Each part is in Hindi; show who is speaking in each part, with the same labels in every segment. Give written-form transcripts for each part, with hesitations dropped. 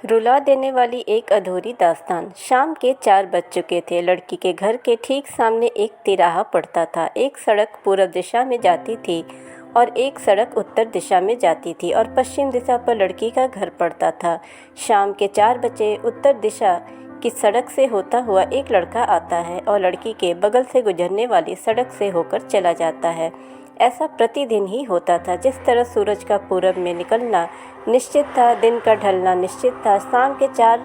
Speaker 1: रुला देने वाली एक अधूरी दास्तान। शाम के 4 बज चुके थे। लड़की के घर के ठीक सामने एक तिराहा पड़ता था। एक सड़क पूर्व दिशा में जाती थी और एक सड़क उत्तर दिशा में जाती थी और पश्चिम दिशा पर लड़की का घर पड़ता था। शाम के 4 बजे उत्तर दिशा की सड़क से होता हुआ एक लड़का आता है और लड़की के बगल से गुजरने वाली सड़क से होकर चला जाता है। ऐसा प्रतिदिन ही होता था। जिस तरह सूरज का पूरब में निकलना निश्चित था, दिन का ढलना निश्चित था, शाम के 4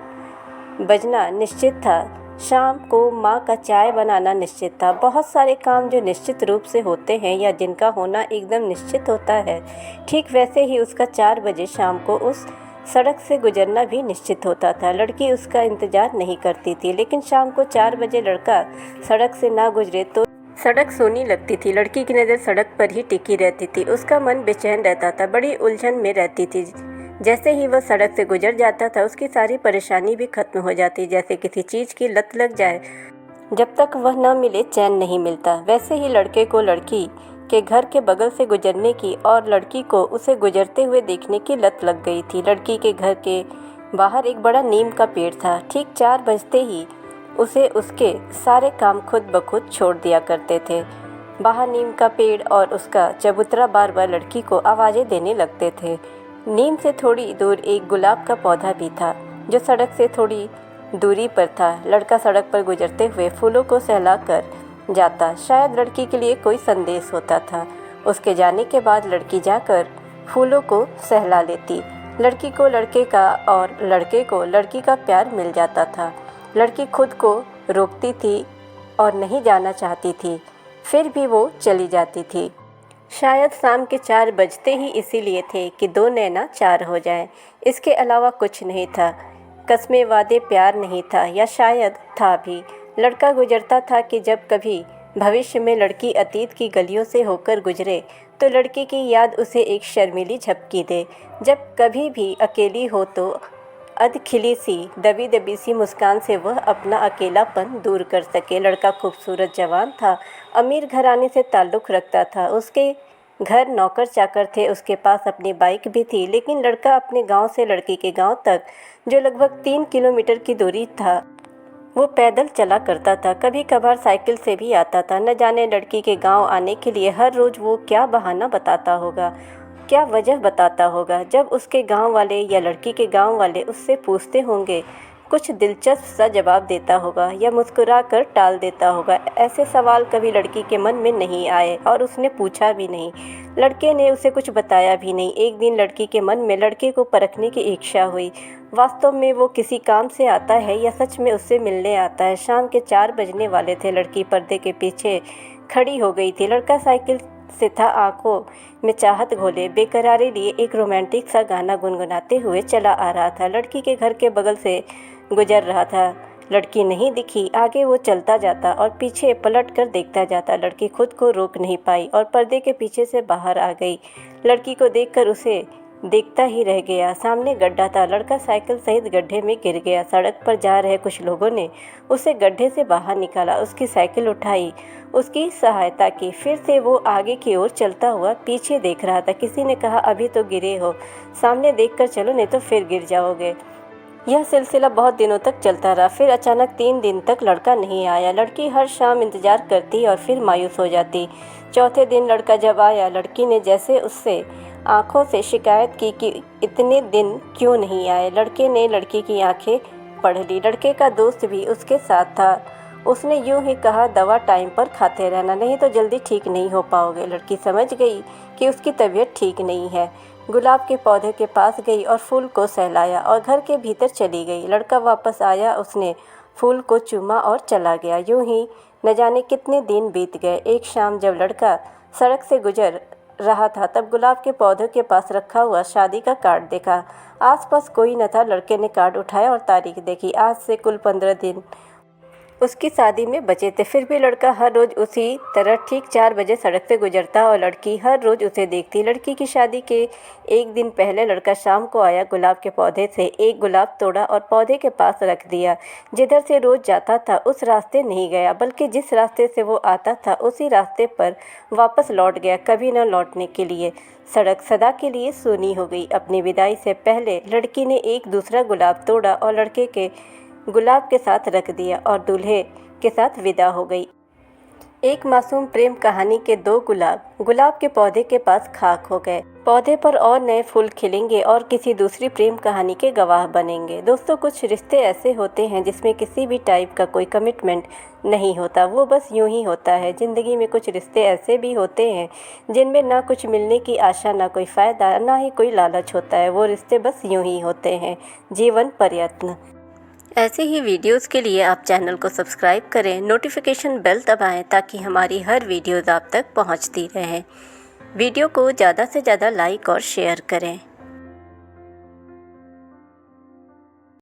Speaker 1: बजना निश्चित था, शाम को माँ का चाय बनाना निश्चित था। बहुत सारे काम जो निश्चित रूप से होते हैं या जिनका होना एकदम निश्चित होता है, ठीक वैसे ही उसका 4 बजे शाम को उस सड़क से गुजरना भी निश्चित होता था। लड़की उसका इंतज़ार नहीं करती थी, लेकिन शाम को 4 बजे लड़का सड़क से ना गुजरे तो सड़क सोनी लगती थी। लड़की की नज़र सड़क पर ही टिकी रहती थी। उसका मन बेचैन रहता था, बड़ी उलझन में रहती थी। जैसे ही वह सड़क से गुजर जाता था, उसकी सारी परेशानी भी खत्म हो जाती, जैसे किसी चीज़ की लत लग जाए। जब तक वह न मिले चैन नहीं मिलता। वैसे ही लड़के को लड़की के घर के बगल से गुजरने की और लड़की को उसे गुजरते हुए देखने की लत लग गई थी। लड़की के घर के बाहर एक बड़ा नीम का पेड़ था। ठीक 4 बजते ही उसे उसके सारे काम खुद ब खुद छोड़ दिया करते थे। बाहर नीम का पेड़ और उसका चबूतरा बार बार लड़की को आवाज़ें देने लगते थे। नीम से थोड़ी दूर एक गुलाब का पौधा भी था जो सड़क से थोड़ी दूरी पर था। लड़का सड़क पर गुजरते हुए फूलों को सहला कर जाता। शायद लड़की के लिए कोई संदेश होता था। उसके जाने के बाद लड़की जाकर फूलों को सहला लेती। लड़की को लड़के का और लड़के को लड़की का प्यार मिल जाता था। लड़की खुद को रोकती थी और नहीं जाना चाहती थी, फिर भी वो चली जाती थी। शायद शाम के 4 बजते ही इसीलिए थे कि 2 नैना 4 हो जाएं। इसके अलावा कुछ नहीं था। कस्में वादे प्यार नहीं था, या शायद था भी। लड़का गुजरता था कि जब कभी भविष्य में लड़की अतीत की गलियों से होकर गुजरे तो लड़की की याद उसे एक शर्मीली झपकी दे। जब कभी भी अकेली हो तो अधखिली सी दबी दबी सी मुस्कान से वह अपना अकेलापन दूर कर सके। लड़का खूबसूरत जवान था, अमीर घराने से ताल्लुक़ रखता था। उसके घर नौकर चाकर थे, उसके पास अपनी बाइक भी थी। लेकिन लड़का अपने गांव से लड़की के गांव तक, जो लगभग 3 किलोमीटर की दूरी था, वो पैदल चला करता था। कभी कभार साइकिल से भी आता था। न जाने लड़की के गांव आने के लिए हर रोज़ वो क्या बहाना बताता होगा, क्या वजह बताता होगा। जब उसके गांव वाले या लड़की के गांव वाले उससे पूछते होंगे, कुछ दिलचस्प सा जवाब देता होगा या मुस्कुरा कर टाल देता होगा। ऐसे सवाल कभी लड़की के मन में नहीं आए और उसने पूछा भी नहीं। लड़के ने उसे कुछ बताया भी नहीं। एक दिन लड़की के मन में लड़के को परखने की इच्छा हुई। वास्तव में वो किसी काम से आता है या सच में उससे मिलने आता है। शाम के 4 बजने वाले थे। लड़की पर्दे के पीछे खड़ी हो गई थी। लड़का साइकिल से था, आंखों में चाहत घोले बेकरारी लिए एक रोमांटिक सा गाना गुनगुनाते हुए चला आ रहा था। लड़की के घर के बगल से गुजर रहा था। लड़की नहीं दिखी। आगे वो चलता जाता और पीछे पलट कर देखता जाता। लड़की खुद को रोक नहीं पाई और पर्दे के पीछे से बाहर आ गई। लड़की को देखकर उसे देखता ही रह गया। सामने गड्ढा था। लड़का साइकिल सहित गड्ढे में गिर गया। सड़क पर जा रहे कुछ लोगों ने उसे गड्ढे से बाहर निकाला, उसकी साइकिल उठाई, उसकी सहायता की। फिर से वो आगे की ओर चलता हुआ पीछे देख रहा था। किसी ने कहा, अभी तो गिरे हो, सामने देखकर चलो, नहीं तो फिर गिर जाओगे। यह सिलसिला बहुत दिनों तक चलता रहा। फिर अचानक 3 दिन तक लड़का नहीं आया। लड़की हर शाम इंतजार करती और फिर मायूस हो जाती। चौथे दिन लड़का जब आया, लड़की ने जैसे उससे आंखों से शिकायत की कि इतने दिन क्यों नहीं आए। लड़के ने लड़की की आंखें पढ़ ली। लड़के का दोस्त भी उसके साथ था। उसने यूं ही कहा, दवा टाइम पर खाते रहना, नहीं तो जल्दी ठीक नहीं हो पाओगे। लड़की समझ गई कि उसकी तबीयत ठीक नहीं है। गुलाब के पौधे के पास गई और फूल को सहलाया और घर के भीतर चली गई। लड़का वापस आया, उसने फूल को चूमा और चला गया। यूं ही न जाने कितने दिन बीत गए। एक शाम जब लड़का सड़क से गुजर रहा था, तब गुलाब के पौधे के पास रखा हुआ शादी का कार्ड देखा। आसपास कोई न था। लड़के ने कार्ड उठाया और तारीख देखी। आज से कुल 15 दिन उसकी शादी में बचे थे। फिर भी लड़का हर रोज़ उसी तरह ठीक 4 बजे सड़क से गुजरता और लड़की हर रोज़ उसे देखती। लड़की की शादी के एक दिन पहले लड़का शाम को आया, गुलाब के पौधे से एक गुलाब तोड़ा और पौधे के पास रख दिया। जिधर से रोज़ जाता था उस रास्ते नहीं गया, बल्कि जिस रास्ते से वो आता था उसी रास्ते पर वापस लौट गया, कभी न लौटने के लिए। सड़क सदा के लिए सूनी हो गई। अपनी विदाई से पहले लड़की ने एक दूसरा गुलाब तोड़ा और लड़के के गुलाब के साथ रख दिया और दूल्हे के साथ विदा हो गई। एक मासूम प्रेम कहानी के 2 गुलाब के पौधे के पास खाक हो गए। पौधे पर और नए फूल खिलेंगे और किसी दूसरी प्रेम कहानी के गवाह बनेंगे। दोस्तों, कुछ रिश्ते ऐसे होते हैं जिसमें किसी भी टाइप का कोई कमिटमेंट नहीं होता, वो बस यूं ही होता है। ज़िंदगी में कुछ रिश्ते ऐसे भी होते हैं जिनमें ना कुछ मिलने की आशा, ना कोई फ़ायदा, ना ही कोई लालच होता है। वो रिश्ते बस यूं ही होते हैं, जीवन प्रयत्न। ऐसे ही वीडियोस के लिए आप चैनल को सब्सक्राइब करें, नोटिफिकेशन बेल दबाएं ताकि हमारी हर वीडियोस आप तक पहुंचती रहें। वीडियो को ज़्यादा से ज़्यादा लाइक और शेयर करें।